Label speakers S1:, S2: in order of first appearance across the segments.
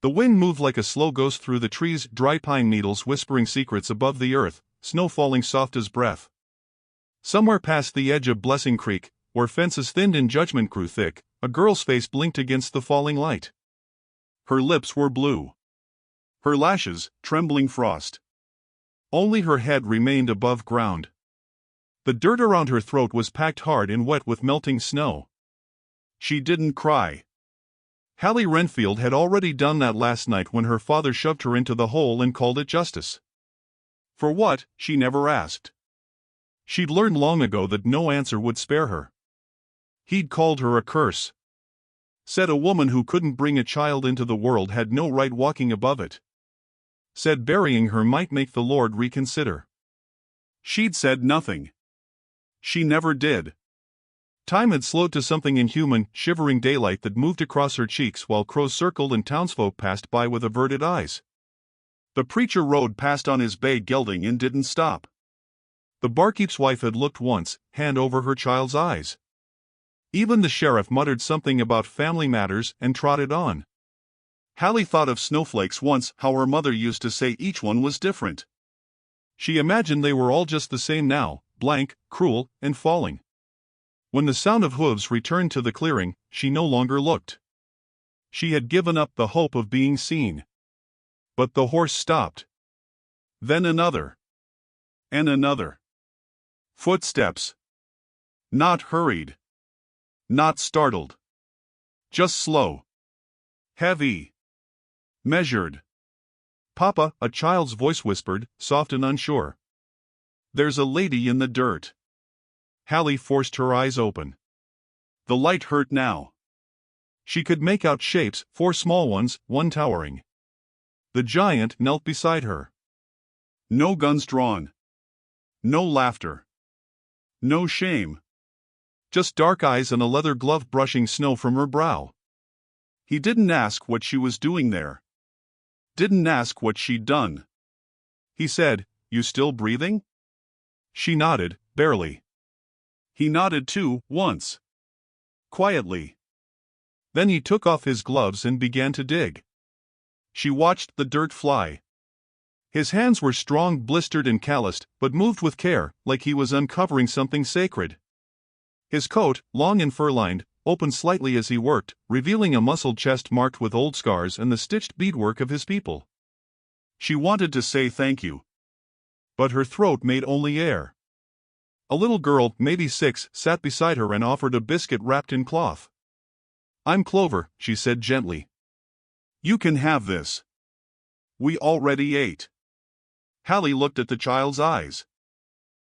S1: The wind moved like a slow ghost through the trees, dry pine needles whispering secrets above the earth, snow falling soft as breath. Somewhere past the edge of Blessing Creek, where fences thinned and judgment grew thick, a girl's face blinked against the falling light. Her lips were blue. Her lashes, trembling frost. Only her head remained above ground. The dirt around her throat was packed hard and wet with melting snow. She didn't cry. Hallie Renfield had already done that last night when her father shoved her into the hole and called it justice. For what, she never asked. She'd learned long ago that no answer would spare her. He'd called her a curse. Said a woman who couldn't bring a child into the world had no right walking above it. Said burying her might make the Lord reconsider. She'd said nothing. She never did. Time had slowed to something inhuman, shivering daylight that moved across her cheeks while crows circled and townsfolk passed by with averted eyes. The preacher rode past on his bay gelding and didn't stop. The barkeep's wife had looked once, hand over her child's eyes. Even the sheriff muttered something about family matters and trotted on. Hallie thought of snowflakes once, how her mother used to say each one was different. She imagined they were all just the same now, blank, cruel, and falling. When the sound of hooves returned to the clearing, she no longer looked. She had given up the hope of being seen. But the horse stopped. Then another. And another. Footsteps. Not hurried. Not startled. Just slow. Heavy. Measured. "Papa," a child's voice whispered, soft and unsure. "There's a lady in the dirt." Hallie forced her eyes open. The light hurt now. She could make out shapes, 4 small ones, one towering. The giant knelt beside her. No guns drawn. No laughter. No shame. Just dark eyes and a leather glove brushing snow from her brow. He didn't ask what she was doing there. Didn't ask what she'd done. He said, "You still breathing?" She nodded, barely. He nodded too, once. Quietly. Then he took off his gloves and began to dig. She watched the dirt fly. His hands were strong, blistered and calloused, but moved with care, like he was uncovering something sacred. His coat, long and fur-lined, opened slightly as he worked, revealing a muscled chest marked with old scars and the stitched beadwork of his people. She wanted to say thank you. But her throat made only air. A little girl, maybe 6, sat beside her and offered a biscuit wrapped in cloth. "I'm Clover," she said gently. "You can have this. We already ate." Hallie looked at the child's eyes.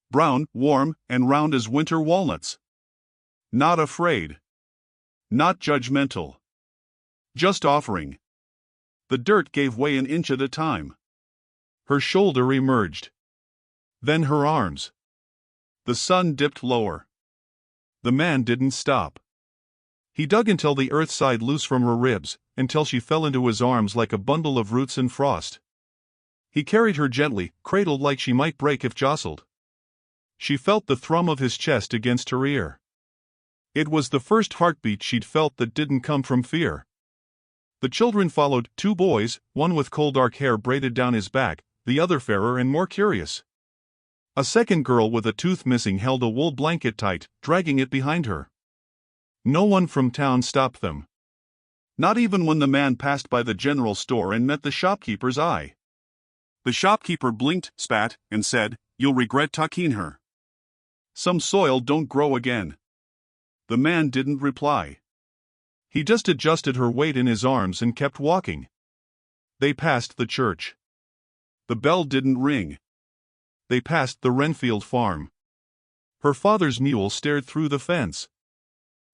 S1: Brown, warm, and round as winter walnuts. Not afraid. Not judgmental. Just offering. The dirt gave way an inch at a time. Her shoulder emerged. Then her arms. The sun dipped lower. The man didn't stop. He dug until the earth sighed loose from her ribs, until she fell into his arms like a bundle of roots and frost. He carried her gently, cradled like she might break if jostled. She felt the thrum of his chest against her ear. It was the first heartbeat she'd felt that didn't come from fear. The children followed, 2 boys, one with coal dark hair braided down his back, the other fairer and more curious. A second girl with a tooth missing held a wool blanket tight, dragging it behind her. No one from town stopped them. Not even when the man passed by the general store and met the shopkeeper's eye. The shopkeeper blinked, spat, and said, "You'll regret taking her. Some soil don't grow again." The man didn't reply. He just adjusted her weight in his arms and kept walking. They passed the church. The bell didn't ring. They passed the Renfield farm. Her father's mule stared through the fence.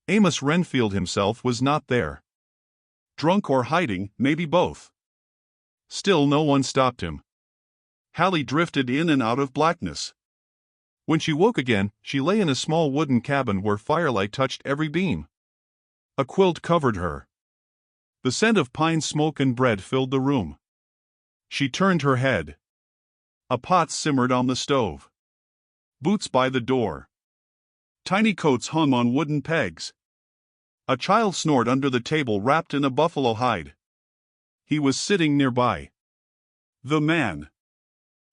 S1: Amos Renfield himself was not there. Drunk or hiding, maybe both. Still no one stopped him. Hallie drifted in and out of blackness. When she woke again, she lay in a small wooden cabin where firelight touched every beam. A quilt covered her. The scent of pine smoke and bread filled the room. She turned her head. A pot simmered on the stove. Boots by the door. Tiny coats hung on wooden pegs. A child snored under the table wrapped in a buffalo hide. He was sitting nearby. The man.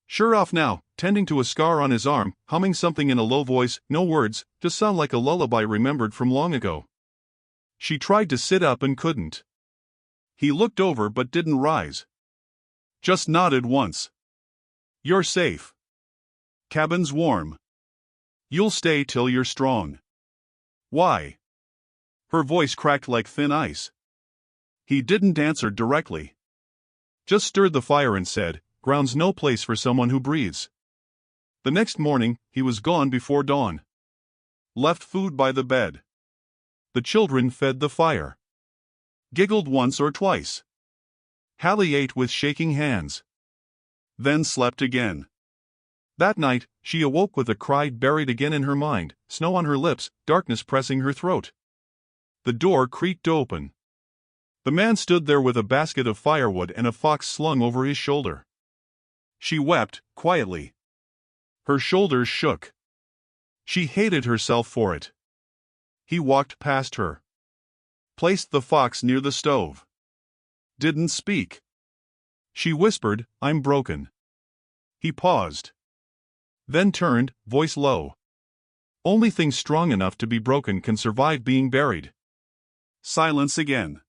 S1: Sure off now, tending to a scar on his arm, humming something in a low voice, no words, just sound like a lullaby remembered from long ago. She tried to sit up and couldn't. He looked over but didn't rise. Just nodded once. You're safe. Cabin's warm. You'll stay till you're strong. Why? Her voice cracked like thin ice. He didn't answer directly. Just stirred the fire and said, "Ground's no place for someone who breathes." The next morning, he was gone before dawn. Left food by the bed. The children fed the fire. Giggled once or twice. Hallie ate with shaking hands. Then slept again. That night, she awoke with a cry buried again in her mind, snow on her lips, darkness pressing her throat. The door creaked open. The man stood there with a basket of firewood and a fox slung over his shoulder. She wept, quietly. Her shoulders shook. She hated herself for it. He walked past her. Placed the fox near the stove. Didn't speak. She whispered, "I'm broken." He paused. Then turned, voice low. "Only thing strong enough to be broken can survive being buried." Silence again.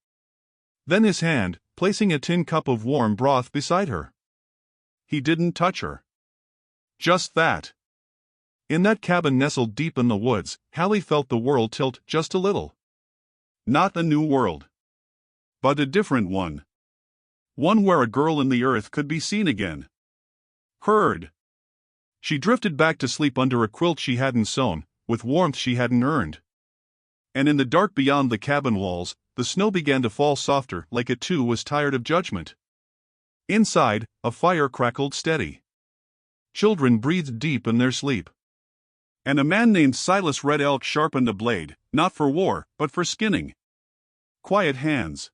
S1: Then his hand, placing a tin cup of warm broth beside her. He didn't touch her. Just that. In that cabin nestled deep in the woods, Hallie felt the world tilt just a little. Not a new world. But a different one. One where a girl in the earth could be seen again. Heard. She drifted back to sleep under a quilt she hadn't sewn, with warmth she hadn't earned. And in the dark beyond the cabin walls, the snow began to fall softer, like it too was tired of judgment. Inside, a fire crackled steady. Children breathed deep in their sleep. And a man named Silas Red Elk sharpened a blade, not for war, but for skinning. Quiet hands.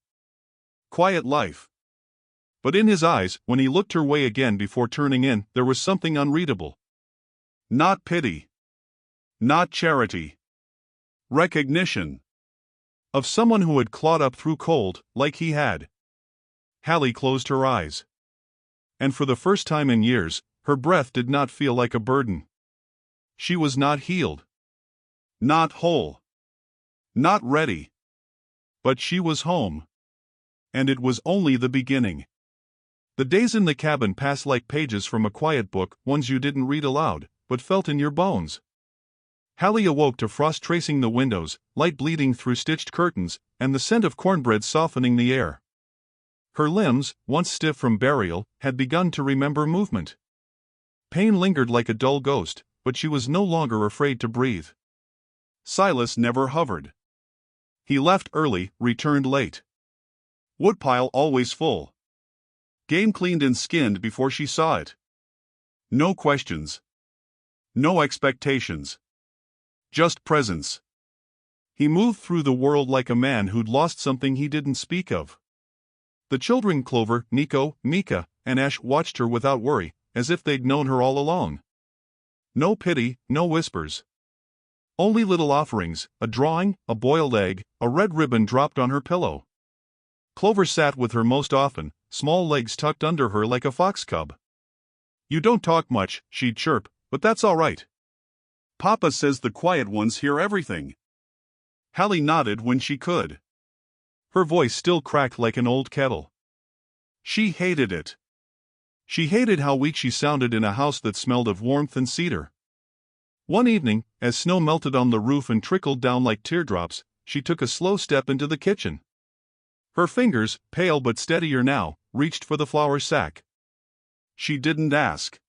S1: Quiet life. But in his eyes, when he looked her way again before turning in, there was something unreadable. Not pity. Not charity. Recognition. Of someone who had clawed up through cold, like he had. Hallie closed her eyes. And for the first time in years, her breath did not feel like a burden. She was not healed. Not whole. Not ready. But she was home. And it was only the beginning. The days in the cabin passed like pages from a quiet book, ones you didn't read aloud, but felt in your bones. Hallie awoke to frost tracing the windows, light bleeding through stitched curtains, and the scent of cornbread softening the air. Her limbs, once stiff from burial, had begun to remember movement. Pain lingered like a dull ghost, but she was no longer afraid to breathe. Silas never hovered. He left early, returned late. Woodpile always full. Game cleaned and skinned before she saw it. No questions. No expectations. Just presence. He moved through the world like a man who'd lost something he didn't speak of. The children Clover, Nico, Mika, and Ash watched her without worry, as if they'd known her all along. No pity, no whispers. Only little offerings, a drawing, a boiled egg, a red ribbon dropped on her pillow. Clover sat with her most often, small legs tucked under her like a fox cub. "You don't talk much," she'd chirp, "but that's all right. Papa says the quiet ones hear everything." Hallie nodded when she could. Her voice still cracked like an old kettle. She hated it. She hated how weak she sounded in a house that smelled of warmth and cedar. One evening, as snow melted on the roof and trickled down like teardrops, she took a slow step into the kitchen. Her fingers, pale but steadier now, reached for the flour sack. She didn't ask.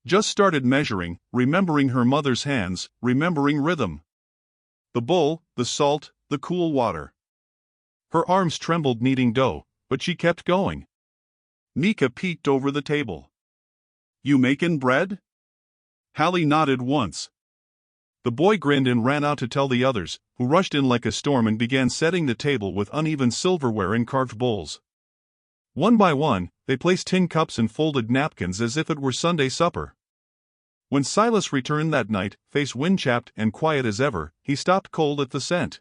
S1: Just started measuring, remembering her mother's hands, remembering rhythm. The bowl, the salt, the cool water. Her arms trembled kneading dough, but she kept going. Mika peeked over the table. "You makin' bread?" Hallie nodded once. The boy grinned and ran out to tell the others, who rushed in like a storm and began setting the table with uneven silverware and carved bowls. One by one, they placed tin cups and folded napkins as if it were Sunday supper. When Silas returned that night, face wind-chapped and quiet as ever, he stopped cold at the scent.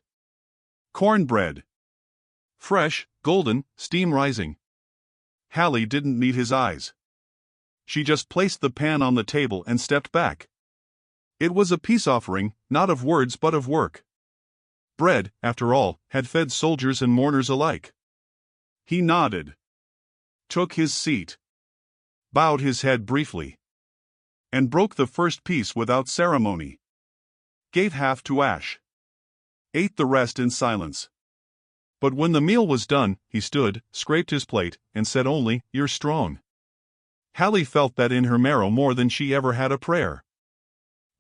S1: Cornbread. Fresh, golden, steam rising. Hallie didn't meet his eyes. She just placed the pan on the table and stepped back. It was a peace offering, not of words but of work. Bread, after all, had fed soldiers and mourners alike. He nodded, took his seat, bowed his head briefly, and broke the first piece without ceremony. Gave half to Ash. Ate the rest in silence. But when the meal was done, he stood, scraped his plate, and said only, "You're strong." Hallie felt that in her marrow more than she ever had a prayer.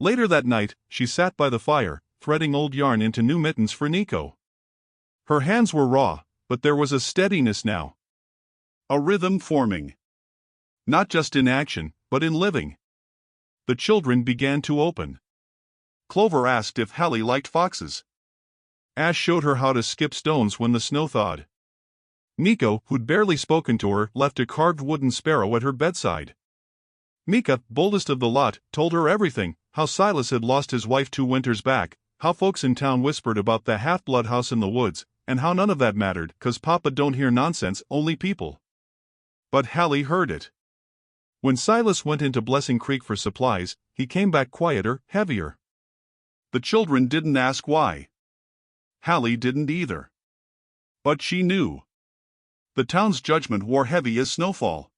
S1: Later that night, she sat by the fire, threading old yarn into new mittens for Nico. Her hands were raw, but there was a steadiness now. A rhythm forming. Not just in action, but in living. The children began to open. Clover asked if Hallie liked foxes. Ash showed her how to skip stones when the snow thawed. Nico, who'd barely spoken to her, left a carved wooden sparrow at her bedside. Mika, boldest of the lot, told her everything, how Silas had lost his wife 2 winters back, how folks in town whispered about the half-blood house in the woods, and how none of that mattered, 'cause Papa don't hear nonsense, only people. But Hallie heard it. When Silas went into Blessing Creek for supplies, he came back quieter, heavier. The children didn't ask why. Hallie didn't either. But she knew. The town's judgment wore heavy as snowfall.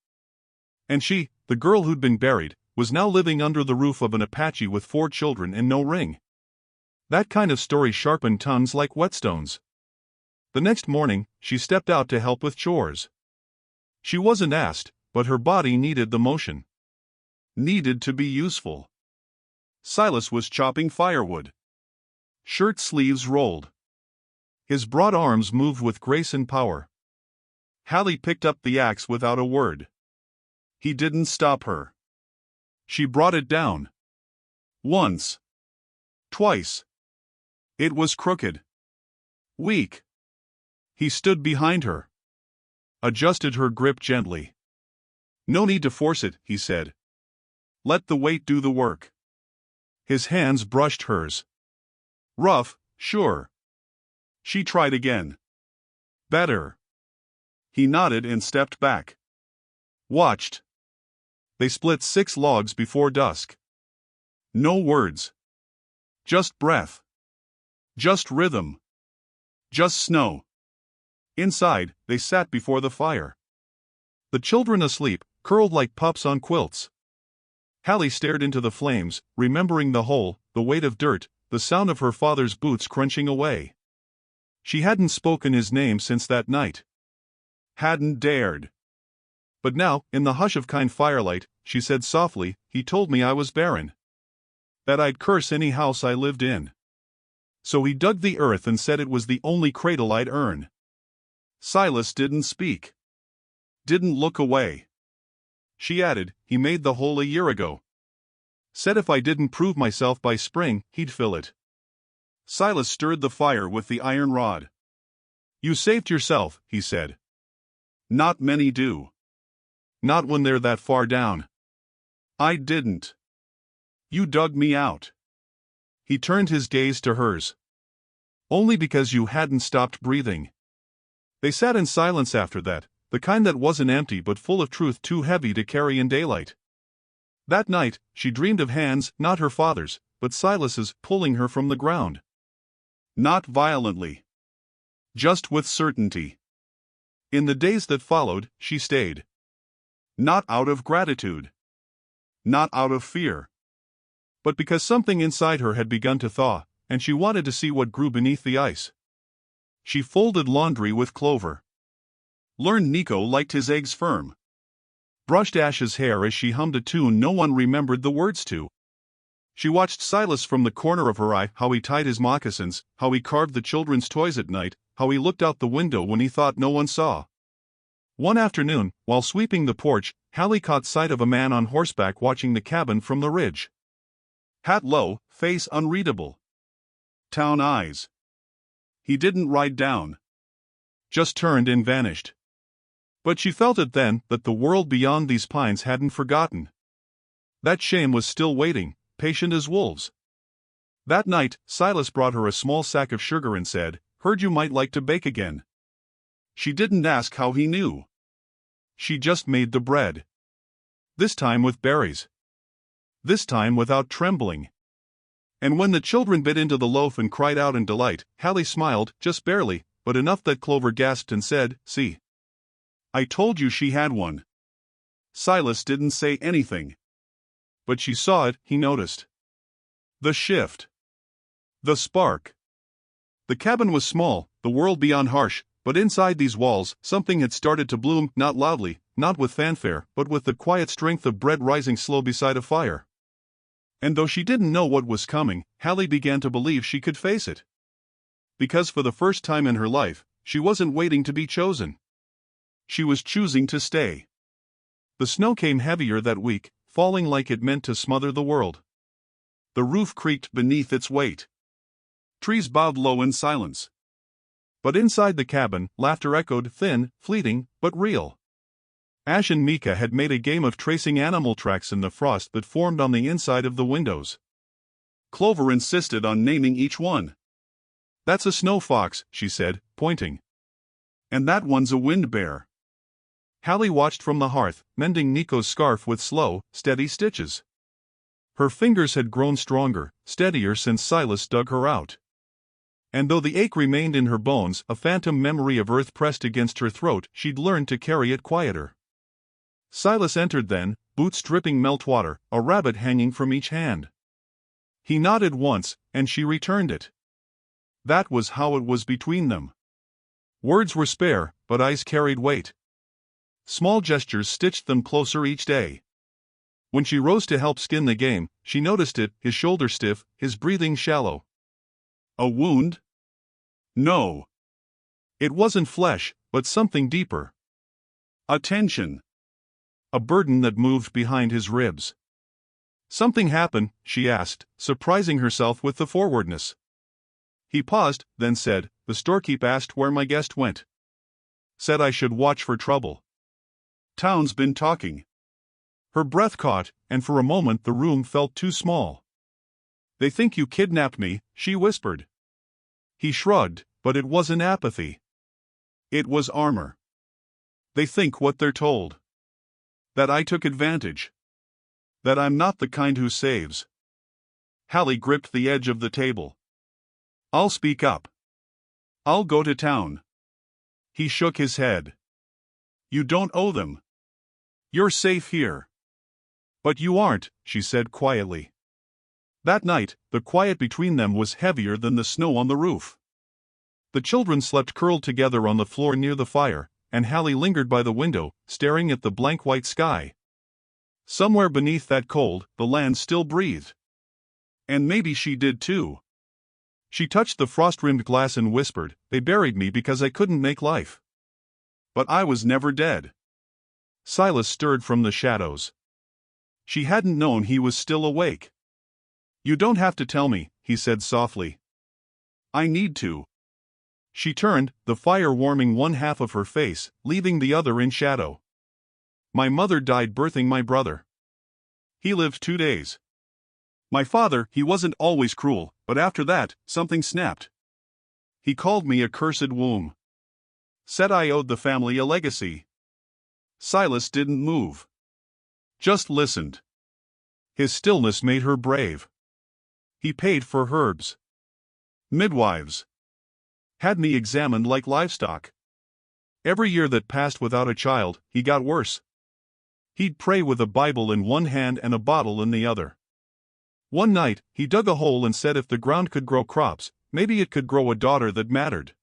S1: And she, the girl who'd been buried, was now living under the roof of an Apache with 4 children and no ring. That kind of story sharpened tongues like whetstones. The next morning, she stepped out to help with chores. She wasn't asked, but her body needed the motion. Needed to be useful. Silas was chopping firewood. Shirt sleeves rolled. His broad arms moved with grace and power. Hallie picked up the axe without a word. He didn't stop her. She brought it down. Once. Twice. It was crooked. Weak. He stood behind her. Adjusted her grip gently. "No need to force it," he said. "Let the weight do the work." His hands brushed hers. Rough, sure. She tried again. Better. He nodded and stepped back. Watched. They split 6 logs before dusk. No words. Just breath. Just rhythm. Just snow. Inside, they sat before the fire. The children asleep, curled like pups on quilts. Hallie stared into the flames, remembering the hole, the weight of dirt, the sound of her father's boots crunching away. She hadn't spoken his name since that night. Hadn't dared. But now, in the hush of kind firelight, she said softly, "He told me I was barren. That I'd curse any house I lived in. So he dug the earth and said it was the only cradle I'd earn." Silas didn't speak. Didn't look away. She added, "He made the hole a year ago. Said if I didn't prove myself by spring, he'd fill it." Silas stirred the fire with the iron rod. "You saved yourself," he said. "Not many do. Not when they're that far down. I didn't. You dug me out." He turned his gaze to hers. "Only because you hadn't stopped breathing." They sat in silence after that, the kind that wasn't empty but full of truth too heavy to carry in daylight. That night, she dreamed of hands, not her father's, but Silas's, pulling her from the ground. Not violently. Just with certainty. In the days that followed, she stayed. Not out of gratitude. Not out of fear. But because something inside her had begun to thaw, and she wanted to see what grew beneath the ice. She folded laundry with Clover. Learned Nico liked his eggs firm. Brushed Ash's hair as she hummed a tune no one remembered the words to. She watched Silas from the corner of her eye, how he tied his moccasins, how he carved the children's toys at night, how he looked out the window when he thought no one saw. One afternoon, while sweeping the porch, Hallie caught sight of a man on horseback watching the cabin from the ridge. Hat low, face unreadable. Town eyes. He didn't ride down. Just turned and vanished. But she felt it then that the world beyond these pines hadn't forgotten. That shame was still waiting, patient as wolves. That night, Silas brought her a small sack of sugar and said, "Heard you might like to bake again." She didn't ask how he knew. she just made the bread. This time with berries. This time without trembling. And when the children bit into the loaf and cried out in delight, Hallie smiled, just barely, but enough that Clover gasped and said, "See. I told you she had one." Silas didn't say anything. But she saw it, he noticed. The shift. The spark. The cabin was small, the world beyond harsh, but inside these walls, something had started to bloom, not loudly, not with fanfare, but with the quiet strength of bread rising slow beside a fire. And though she didn't know what was coming, Hallie began to believe she could face it. Because for the first time in her life, she wasn't waiting to be chosen. She was choosing to stay. The snow came heavier that week, falling like it meant to smother the world. The roof creaked beneath its weight. Trees bowed low in silence. But inside the cabin, laughter echoed, thin, fleeting, but real. Ash and Mika had made a game of tracing animal tracks in the frost that formed on the inside of the windows. Clover insisted on naming each one. "That's a snow fox," she said, pointing. "And that one's a wind bear." Hallie watched from the hearth, mending Nico's scarf with slow, steady stitches. Her fingers had grown stronger, steadier since Silas dug her out. And though the ache remained in her bones, a phantom memory of earth pressed against her throat, she'd learned to carry it quieter. Silas entered then, boots dripping meltwater, a rabbit hanging from each hand. He nodded once, and she returned it. That was how it was between them. Words were spare, but eyes carried weight. Small gestures stitched them closer each day. When she rose to help skin the game, she noticed it, his shoulder stiff, his breathing shallow. A wound? No. It wasn't flesh, but something deeper. A tension. A burden that moved behind his ribs. "Something happened?" she asked, surprising herself with the forwardness. He paused, then said, "The storekeep asked where my guest went. Said I should watch for trouble. Town's been talking." Her breath caught, and for a moment the room felt too small. "They think you kidnapped me," she whispered. He shrugged, but it wasn't apathy. It was armor. "They think what they're told. That I took advantage. That I'm not the kind who saves." Hallie gripped the edge of the table. "I'll speak up. I'll go to town." He shook his head. "You don't owe them. You're safe here." "But you aren't," she said quietly. That night, the quiet between them was heavier than the snow on the roof. The children slept curled together on the floor near the fire, and Hallie lingered by the window, staring at the blank white sky. Somewhere beneath that cold, the land still breathed. And maybe she did too. She touched the frost-rimmed glass and whispered, "They buried me because I couldn't make life. But I was never dead." Silas stirred from the shadows. She hadn't known he was still awake. "You don't have to tell me," he said softly. "I need to." She turned, the fire warming one half of her face, leaving the other in shadow. "My mother died birthing my brother. He lived 2 days. My father, he wasn't always cruel, but after that, something snapped. He called me a cursed womb. Said I owed the family a legacy." Silas didn't move. Just listened. His stillness made her brave. "He paid for herbs. Midwives. Had me examined like livestock. Every year that passed without a child, he got worse. He'd pray with a Bible in one hand and a bottle in the other. One night, he dug a hole and said if the ground could grow crops, maybe it could grow a daughter that mattered."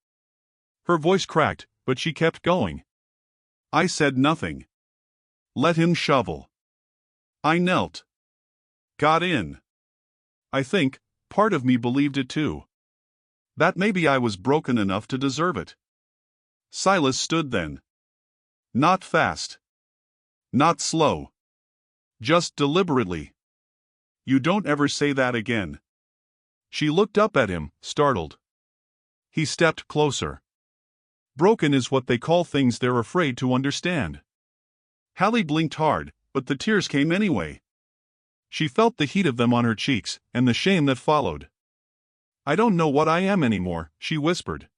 S1: Her voice cracked, but she kept going. "I said nothing. Let him shovel. I knelt. Got in. I think, part of me believed it too. That maybe I was broken enough to deserve it." Silas stood then. Not fast. Not slow. Just deliberately. "You don't ever say that again." She looked up at him, startled. He stepped closer. "Broken is what they call things they're afraid to understand." Hallie blinked hard, but the tears came anyway. She felt the heat of them on her cheeks, and the shame that followed. "I don't know what I am anymore," she whispered.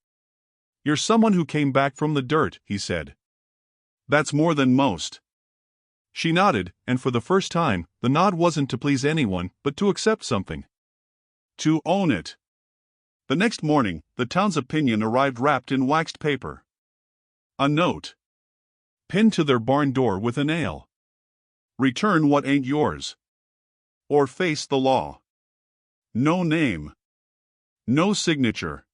S1: "You're someone who came back from the dirt," he said. That's more than most. She nodded, and for the first time, the nod wasn't to please anyone, but to accept something. To own it. The next morning, the town's opinion arrived wrapped in waxed paper. A note. Pinned to their barn door with a nail. Return what ain't yours. Or face the law. No name. No signature.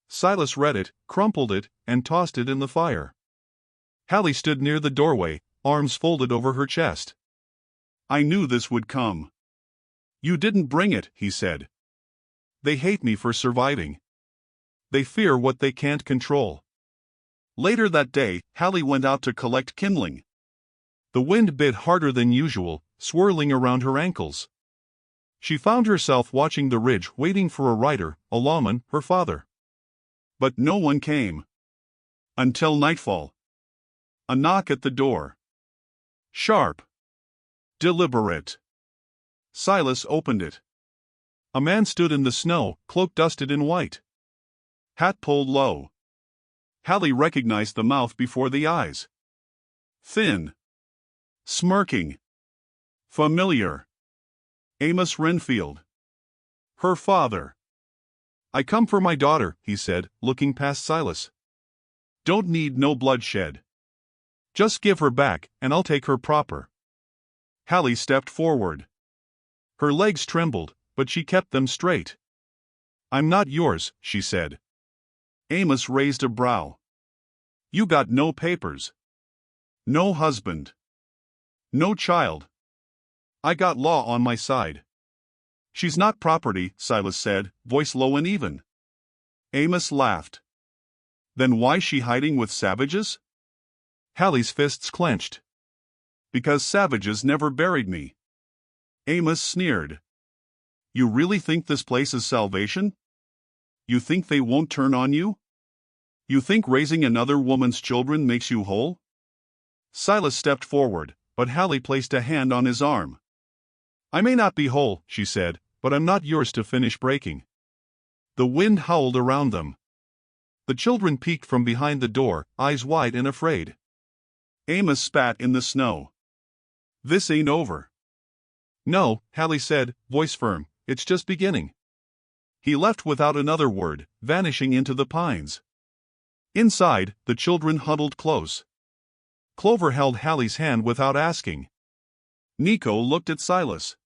S1: Silas read it, crumpled it, and tossed it in the fire. Hallie stood near the doorway, arms folded over her chest. I knew this would come. You didn't bring it, he said. They hate me for surviving. They fear what they can't control. Later that day, Hallie went out to collect kindling. The wind bit harder than usual, swirling around her ankles. She found herself watching the ridge, waiting for a rider, a lawman, her father. But no one came. Until nightfall. A knock at the door. Sharp. Deliberate. Silas opened it. A man stood in the snow, cloak dusted in white. Hat pulled low. Hallie recognized the mouth before the eyes. Thin. Smirking. Familiar. Amos Renfield. Her father. I come for my daughter, he said, looking past Silas. Don't need no bloodshed. Just give her back, and I'll take her proper. Hallie stepped forward. Her legs trembled, but she kept them straight. I'm not yours, she said. Amos raised a brow. You got no papers. No husband. No child. I got law on my side. She's not property, Silas said, voice low and even. Amos laughed. Then why's she hiding with savages? Hallie's fists clenched. Because savages never buried me. Amos sneered. You really think this place is salvation? You think they won't turn on you? You think raising another woman's children makes you whole? Silas stepped forward, but Hallie placed a hand on his arm. I may not be whole, she said, but I'm not yours to finish breaking. The wind howled around them. The children peeked from behind the door, eyes wide and afraid. Amos spat in the snow. This ain't over. No, Hallie said, voice firm, it's just beginning. He left without another word, vanishing into the pines. Inside, the children huddled close. Clover held Hallie's hand without asking. Nico looked at Silas.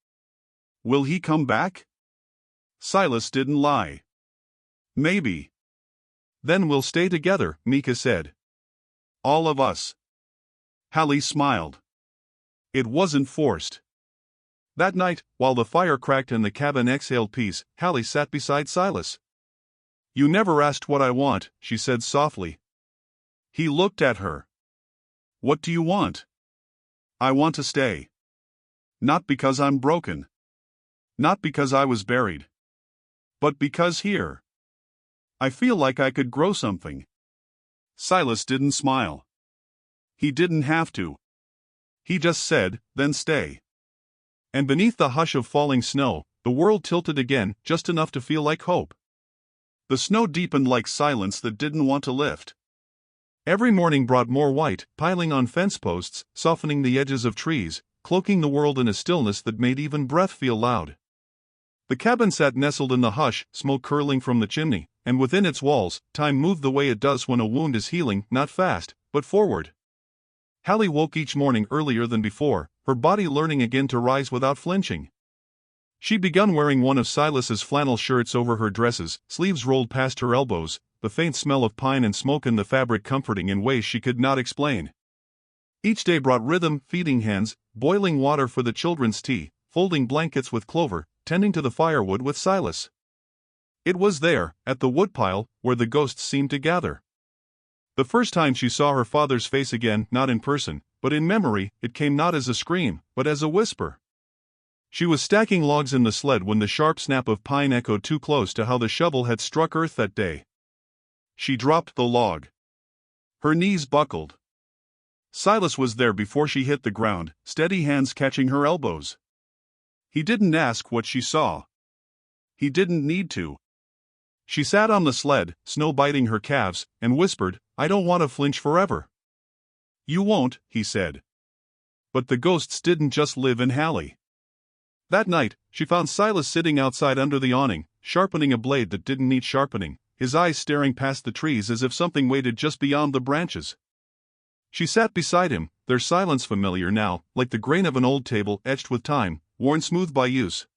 S1: Will he come back? Silas didn't lie. Maybe. Then we'll stay together, Mika said. All of us. Hallie smiled. It wasn't forced. That night, while the fire cracked and the cabin exhaled peace, Hallie sat beside Silas. You never asked what I want, she said softly. He looked at her. What do you want? I want to stay. Not because I'm broken. Not because I was buried. But because here. I feel like I could grow something. Silas didn't smile. He didn't have to. He just said, then stay. And beneath the hush of falling snow, the world tilted again, just enough to feel like hope. The snow deepened like silence that didn't want to lift. Every morning brought more white, piling on fence posts, softening the edges of trees, cloaking the world in a stillness that made even breath feel loud. The cabin sat nestled in the hush, smoke curling from the chimney, and within its walls, time moved the way it does when a wound is healing, not fast, but forward. Hallie woke each morning earlier than before, her body learning again to rise without flinching. She'd begun wearing one of Silas's flannel shirts over her dresses, sleeves rolled past her elbows, the faint smell of pine and smoke in the fabric comforting in ways she could not explain. Each day brought rhythm, feeding hens, boiling water for the children's tea, folding blankets with Clover, tending to the firewood with Silas. It was there, at the woodpile, where the ghosts seemed to gather. The first time she saw her father's face again, not in person, but in memory, it came not as a scream, but as a whisper. She was stacking logs in the sled when the sharp snap of pine echoed too close to how the shovel had struck earth that day. She dropped the log. Her knees buckled. Silas was there before she hit the ground, steady hands catching her elbows. He didn't ask what she saw. He didn't need to. She sat on the sled, snow biting her calves, and whispered, I don't want to flinch forever. You won't, he said. But the ghosts didn't just live in Hallie. That night, she found Silas sitting outside under the awning, sharpening a blade that didn't need sharpening, his eyes staring past the trees as if something waited just beyond the branches. She sat beside him, their silence familiar now, like the grain of an old table etched with time, worn smooth by use.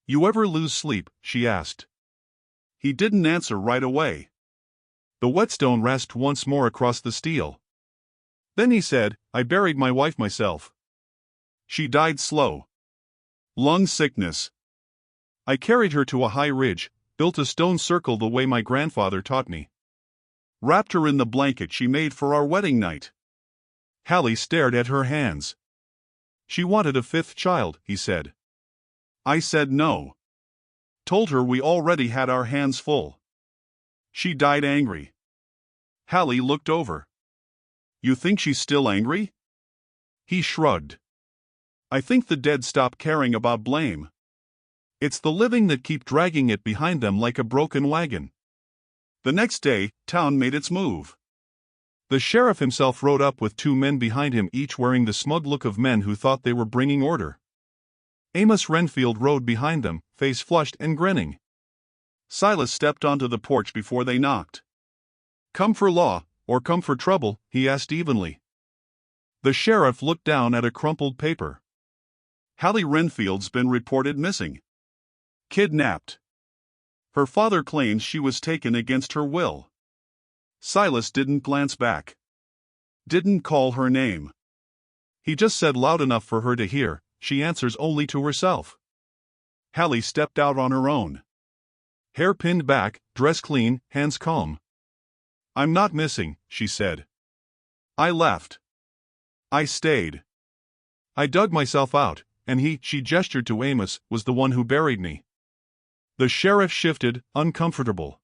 S1: You ever lose sleep? She asked. He didn't answer right away. The whetstone rasped once more across the steel. Then he said, I buried my wife myself. She died slow. Lung sickness. I carried her to a high ridge, built a stone circle the way my grandfather taught me. Wrapped her in the blanket she made for our wedding night. Hallie stared at her hands. She wanted a fifth child, he said. I said no. Told her we already had our hands full. She died angry. Hallie looked over. You think she's still angry? He shrugged. I think the dead stop caring about blame. It's the living that keep dragging it behind them like a broken wagon. The next day, town made its move. The sheriff himself rode up with 2 men behind him, each wearing the smug look of men who thought they were bringing order. Amos Renfield rode behind them, face flushed and grinning. Silas stepped onto the porch before they knocked. Come for law, or come for trouble? He asked evenly. The sheriff looked down at a crumpled paper. Hallie Renfield's been reported missing. Kidnapped. Her father claims she was taken against her will. Silas didn't glance back. Didn't call her name. He just said loud enough for her to hear, she answers only to herself. Hallie stepped out on her own. Hair pinned back, dress clean, hands calm. I'm not missing, she said. I left. I stayed. I dug myself out, and she gestured to Amos, was the one who buried me. The sheriff shifted, uncomfortable.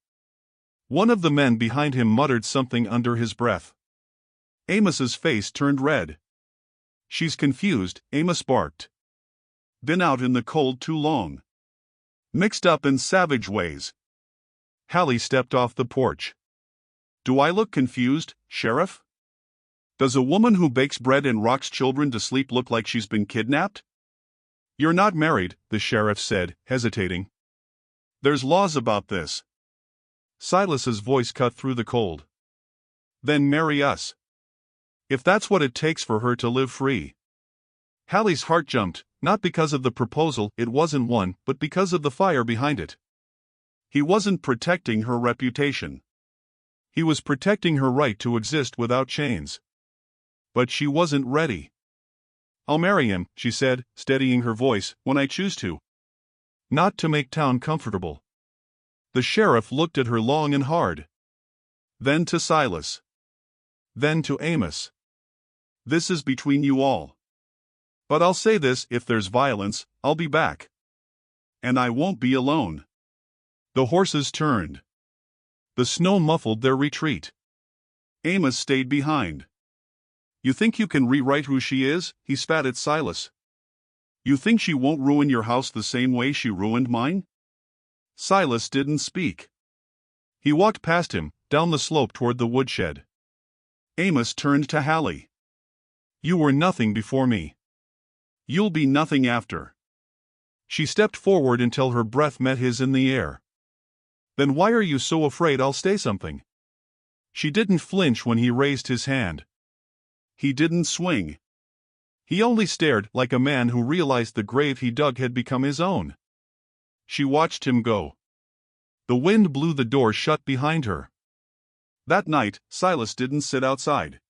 S1: One of the men behind him muttered something under his breath. Amos's face turned red. She's confused, Amos barked. Been out in the cold too long. Mixed up in savage ways. Hallie stepped off the porch. Do I look confused, Sheriff? Does a woman who bakes bread and rocks children to sleep look like she's been kidnapped? You're not married, the sheriff said, hesitating. There's laws about this. Silas's voice cut through the cold. Then marry us. If that's what it takes for her to live free. Hallie's heart jumped, not because of the proposal, it wasn't one, but because of the fire behind it. He wasn't protecting her reputation. He was protecting her right to exist without chains. But she wasn't ready. I'll marry him, she said, steadying her voice, when I choose to. Not to make town comfortable. The sheriff looked at her long and hard. Then to Silas. Then to Amos. This is between you all. But I'll say this, if there's violence, I'll be back. And I won't be alone. The horses turned. The snow muffled their retreat. Amos stayed behind. You think you can rewrite who she is? He spat at Silas. You think she won't ruin your house the same way she ruined mine? Silas didn't speak. He walked past him, down the slope toward the woodshed. Amos turned to Hallie. You were nothing before me. You'll be nothing after. She stepped forward until her breath met his in the air. Then why are you so afraid I'll say something? She didn't flinch when he raised his hand. He didn't swing. He only stared, like a man who realized the grave he dug had become his own. She watched him go. The wind blew the door shut behind her. That night, Silas didn't sit outside.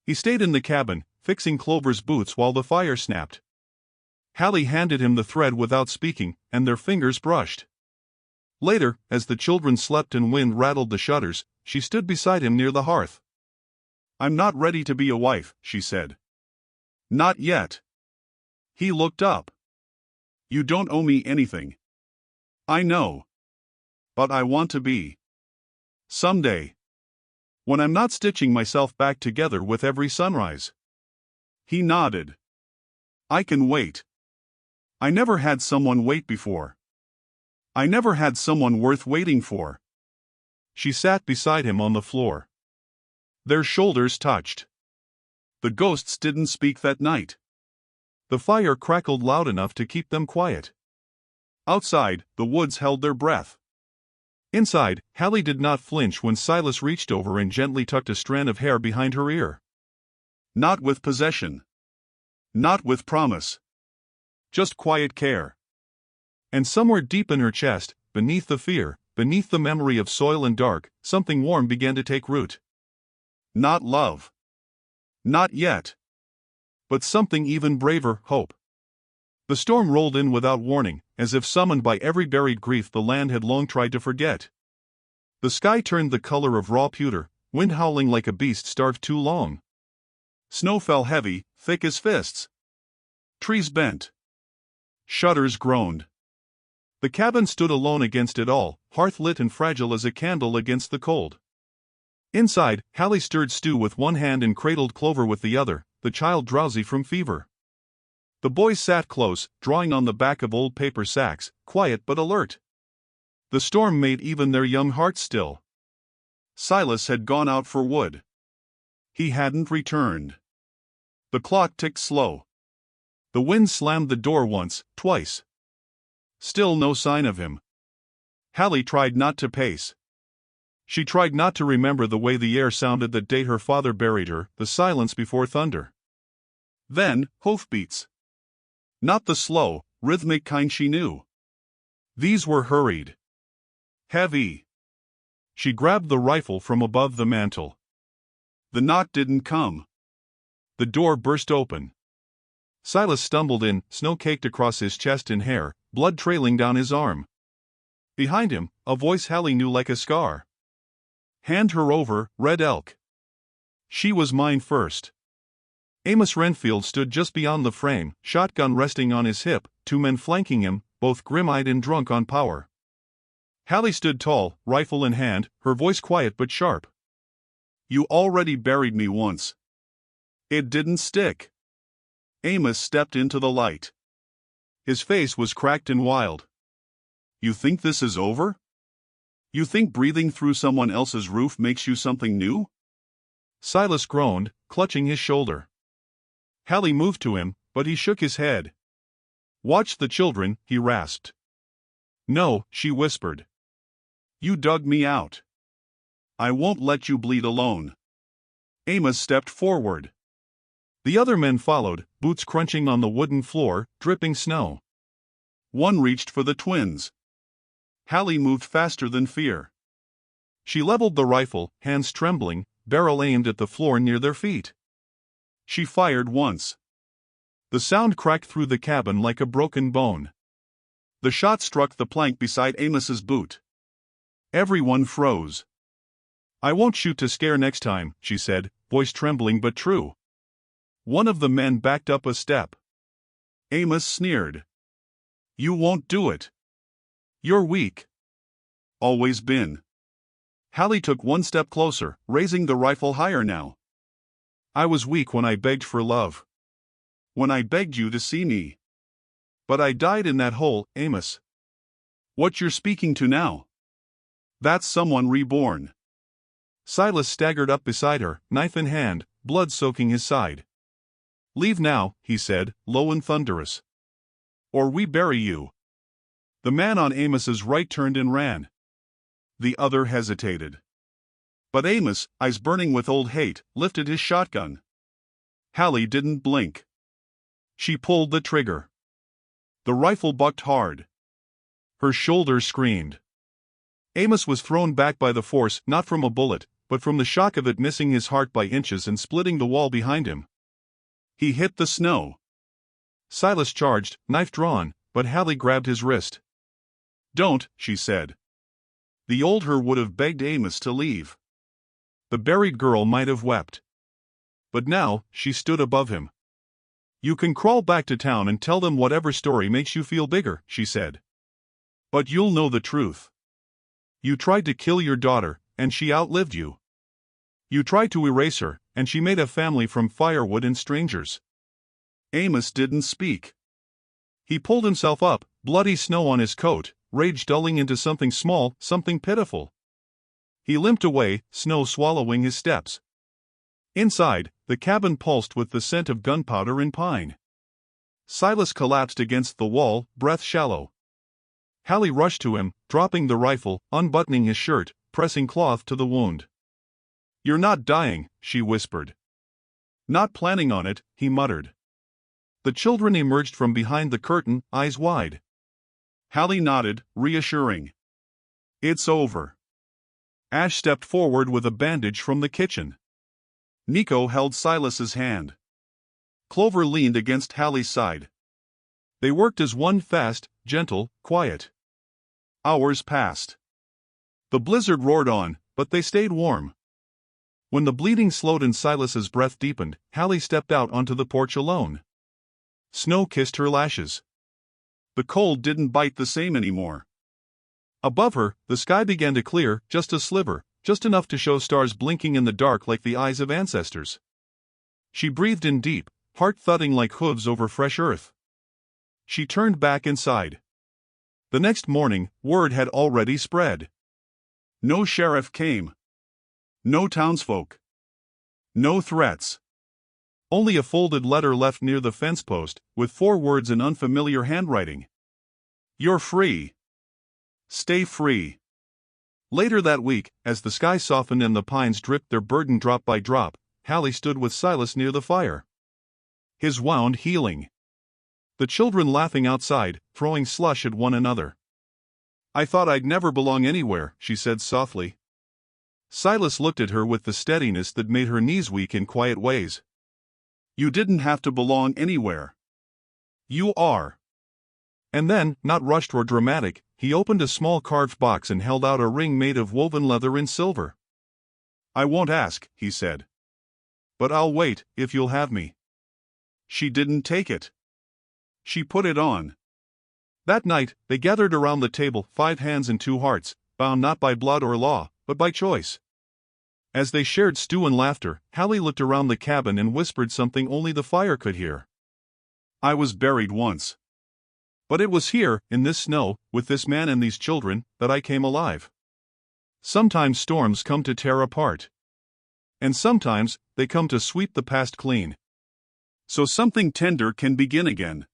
S1: He stayed in the cabin, fixing Clover's boots while the fire snapped. Hallie handed him the thread without speaking, and their fingers brushed. Later, as the children slept and wind rattled the shutters, she stood beside him near the hearth. I'm not ready to be a wife, she said. Not yet. He looked up. You don't owe me anything. I know. But I want to be. Someday. When I'm not stitching myself back together with every sunrise. He nodded. I can wait. I never had someone wait before. I never had someone worth waiting for. She sat beside him on the floor. Their shoulders touched. The ghosts didn't speak that night. The fire crackled loud enough to keep them quiet. Outside, the woods held their breath. Inside, Hallie did not flinch when Silas reached over and gently tucked a strand of hair behind her ear. Not with possession. Not with promise. Just quiet care. And somewhere deep in her chest, beneath the fear, beneath the memory of soil and dark, something warm began to take root. Not love. Not yet. But something even braver, hope. The storm rolled in without warning, as if summoned by every buried grief the land had long tried to forget. The sky turned the color of raw pewter, wind howling like a beast starved too long. Snow fell heavy, thick as fists. Trees bent. Shutters groaned. The cabin stood alone against it all, hearth lit and fragile as a candle against the cold. Inside, Hallie stirred stew with one hand and cradled Clover with the other, the child drowsy from fever. The boys sat close, drawing on the back of old paper sacks, quiet but alert. The storm made even their young hearts still. Silas had gone out for wood. He hadn't returned. The clock ticked slow. The wind slammed the door once, twice. Still no sign of him. Hallie tried not to pace. She tried not to remember the way the air sounded that day her father buried her, the silence before thunder. Then, hoofbeats. Not the slow, rhythmic kind she knew. These were hurried. Heavy. She grabbed the rifle from above the mantel. The knock didn't come. The door burst open. Silas stumbled in, snow caked across his chest and hair, blood trailing down his arm. Behind him, a voice Hallie knew like a scar. Hand her over, Red Elk. She was mine first. Amos Renfield stood just beyond the frame, shotgun resting on his hip, two men flanking him, both grim-eyed and drunk on power. Hallie stood tall, rifle in hand, her voice quiet but sharp. You already buried me once. It didn't stick. Amos stepped into the light. His face was cracked and wild. You think this is over? You think breathing through someone else's roof makes you something new? Silas groaned, clutching his shoulder. Hallie moved to him, but he shook his head. Watch the children, he rasped. No, she whispered. You dug me out. I won't let you bleed alone. Amos stepped forward. The other men followed, boots crunching on the wooden floor, dripping snow. One reached for the twins. Hallie moved faster than fear. She leveled the rifle, hands trembling, barrel aimed at the floor near their feet. She fired once. The sound cracked through the cabin like a broken bone. The shot struck the plank beside Amos's boot. Everyone froze. I won't shoot to scare next time, she said, voice trembling but true. One of the men backed up a step. Amos sneered. You won't do it. You're weak. Always been. Hallie took one step closer, raising the rifle higher now. I was weak when I begged for love. When I begged you to see me. But I died in that hole, Amos. What you're speaking to now? That's someone reborn. Silas staggered up beside her, knife in hand, blood soaking his side. Leave now, he said, low and thunderous. Or we bury you. The man on Amos's right turned and ran. The other hesitated. But Amos, eyes burning with old hate, lifted his shotgun. Hallie didn't blink. She pulled the trigger. The rifle bucked hard. Her shoulders screamed. Amos was thrown back by the force, not from a bullet, but from the shock of it missing his heart by inches and splitting the wall behind him. He hit the snow. Silas charged, knife drawn, but Hallie grabbed his wrist. Don't, she said. The old her would have begged Amos to leave. The buried girl might have wept. But now, she stood above him. You can crawl back to town and tell them whatever story makes you feel bigger, she said. But you'll know the truth. You tried to kill your daughter, and she outlived you. You tried to erase her, and she made a family from firewood and strangers. Amos didn't speak. He pulled himself up, bloody snow on his coat, rage dulling into something small, something pitiful. He limped away, snow swallowing his steps. Inside, the cabin pulsed with the scent of gunpowder and pine. Silas collapsed against the wall, breath shallow. Hallie rushed to him, dropping the rifle, unbuttoning his shirt, pressing cloth to the wound. "You're not dying," she whispered. "Not planning on it," he muttered. The children emerged from behind the curtain, eyes wide. Hallie nodded, reassuring. "It's over." Ash stepped forward with a bandage from the kitchen. Nico held Silas's hand. Clover leaned against Hallie's side. They worked as one, fast, gentle, quiet. Hours passed. The blizzard roared on, but they stayed warm. When the bleeding slowed and Silas's breath deepened, Hallie stepped out onto the porch alone. Snow kissed her lashes. The cold didn't bite the same anymore. Above her, the sky began to clear, just a sliver, just enough to show stars blinking in the dark like the eyes of ancestors. She breathed in deep, heart thudding like hooves over fresh earth. She turned back inside. The next morning, word had already spread. No sheriff came. No townsfolk. No threats. Only a folded letter left near the fence post, with 4 words in unfamiliar handwriting. "You're free. Stay free." Later that week, as the sky softened and the pines dripped their burden drop by drop, Hallie stood with Silas near the fire. His wound healing. The children laughing outside, throwing slush at one another. "I thought I'd never belong anywhere," she said softly. Silas looked at her with the steadiness that made her knees weak in quiet ways. "You didn't have to belong anywhere. You are." And then, not rushed or dramatic, he opened a small carved box and held out a ring made of woven leather and silver. "I won't ask," he said. "But I'll wait, if you'll have me." She didn't take it. She put it on. That night, they gathered around the table, 5 hands and 2 hearts, bound not by blood or law, but by choice. As they shared stew and laughter, Hallie looked around the cabin and whispered something only the fire could hear. "I was buried once. But it was here, in this snow, with this man and these children, that I came alive. Sometimes storms come to tear apart. And sometimes, they come to sweep the past clean. So something tender can begin again."